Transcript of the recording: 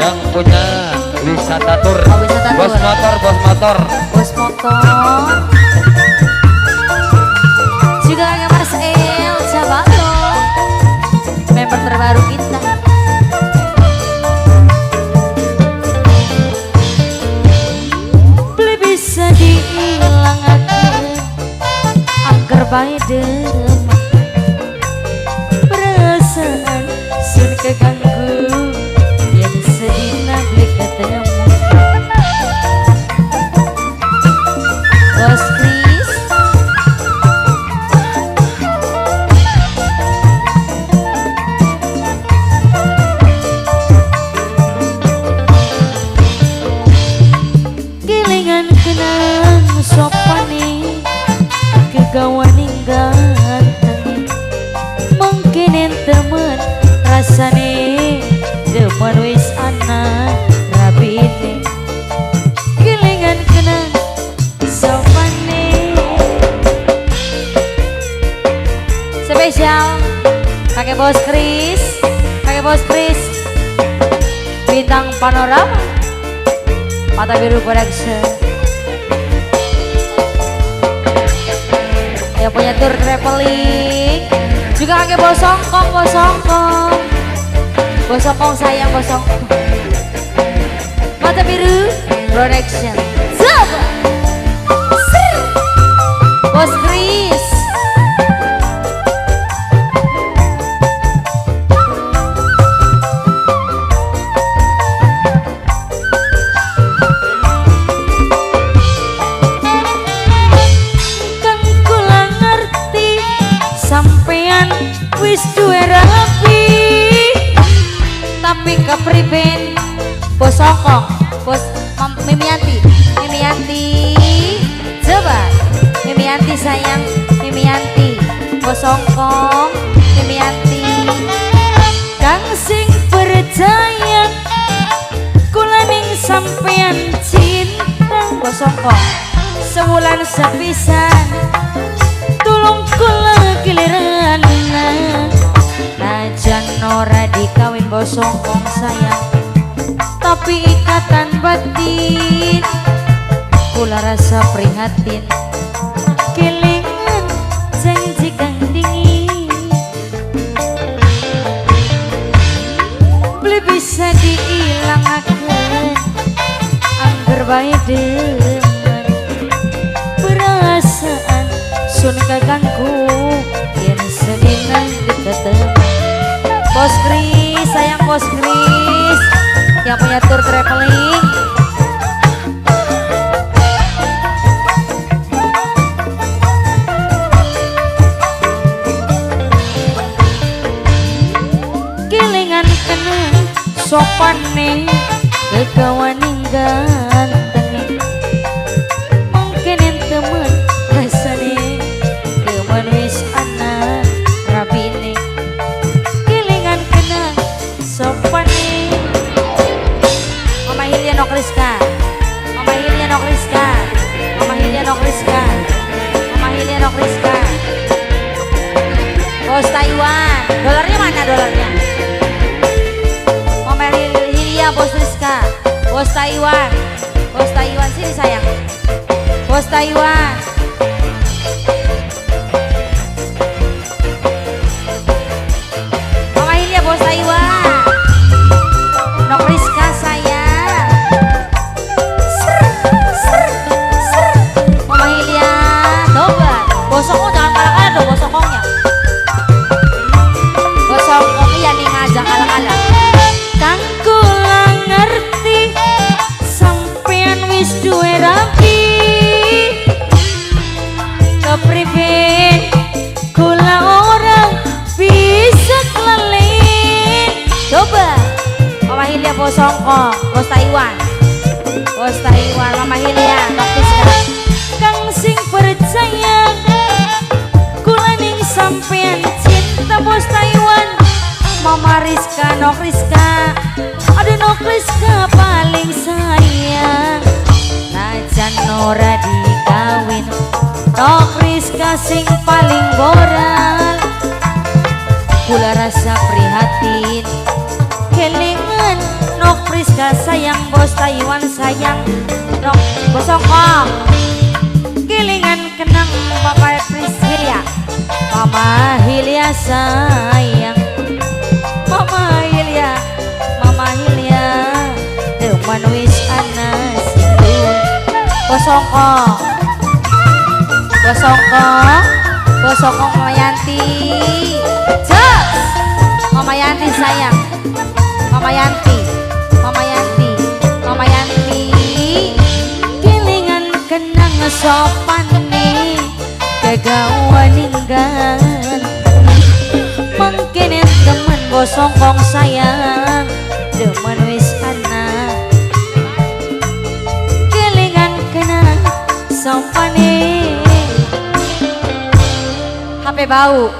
yang punya wisata tur. Bos motor, bos motor. Bos motor. Juga yang Mas El Jabato, member terbaru kita. Beli bisa dihilangkan angker bae demen perasaan sun keganggu yang sedina beli ketemu. Bos Kris kelingan kenang sopane kegawaning ganteng mungkin yang temen rasane demen wis ana rabine kelingan kenang sopane spesial pakai Bos Kris, pakai Bos Kris bintang panorama Mata Biru Production yang punya tour traveling juga pakai Bos Songkong, Bos Songkong, Bos Songkong sayang Bos Songkong. Mata Biru Production Zaba Bos Kris wis duwe rapi tapi kepriben Bos Songkong, Bos Mimianti, Mimianti coba Mimianti sayang, Mimianti Bos Songkong, Mimianti kang sing percaya kula ning sampean cinta Bos Songkong sebulan sepisan tulung kula giliran najan ora dikawin Bos Songkong sayang tapi ikatan batin kula rasa prihatin kelingan janji kang dingin beli bisa diilangaken angger bae demen perasaan sun kaganggu yen sedina ketemu. Bos Kris sayang Bos Kris yang punya tour traveling kelingan kenang sopane kegawaning ganteng mungkin yang temen rasane temen wis ana rabine kelingan kenang sopane Mama Hilya Nokriska, Mama Hilya Nokriska, Mama Hilya Nokriska, Mama Hilya Nokriska Bos Taiwan, dolarnya mana dolarnya? Mama Hilya Bos Rizka, Bos Taiwan, Bos Taiwan sini sayang, Bos Taiwan. Mama Hilya Bos Taiwan, Nokriska sayang. Mama Hilya, coba Bos Songkong jangan kalah-kalah dong Bos Songkongnya. Bos Songkong ya nih ngajak kalah-kalah. Kang kula ngerti sampean wis duwe rapi kepriben kula orang bisa kelalen. Coba Mama Hilya Bos Songkong, Bos Taiwan, Bos Taiwan, Mama Hilya Nokriska kang sing percaya kula ning sampean cinta Bos Taiwan. Mama Rizka Nokriska, aduh Nokriska paling sayang najan ora dikawin Nokriska sing paling moral kula rasa prihatin kelingan Nokriska Friska sayang, Bos Taiwan sayang, Rok Bos Songkong. Gilingan kenang Bapak Priscilia, Mama Hilya sayang, Mama Hilya Dewan wis anas itu. Bos Songkong Mama Yanti, Jos Mama Yanti sayang, Mama Yanti gilingan kenang sopan nih kegawa ninggan mungkin temen Bos Songkong sayang demen wis anak gilingan kenang sopan nih HP bau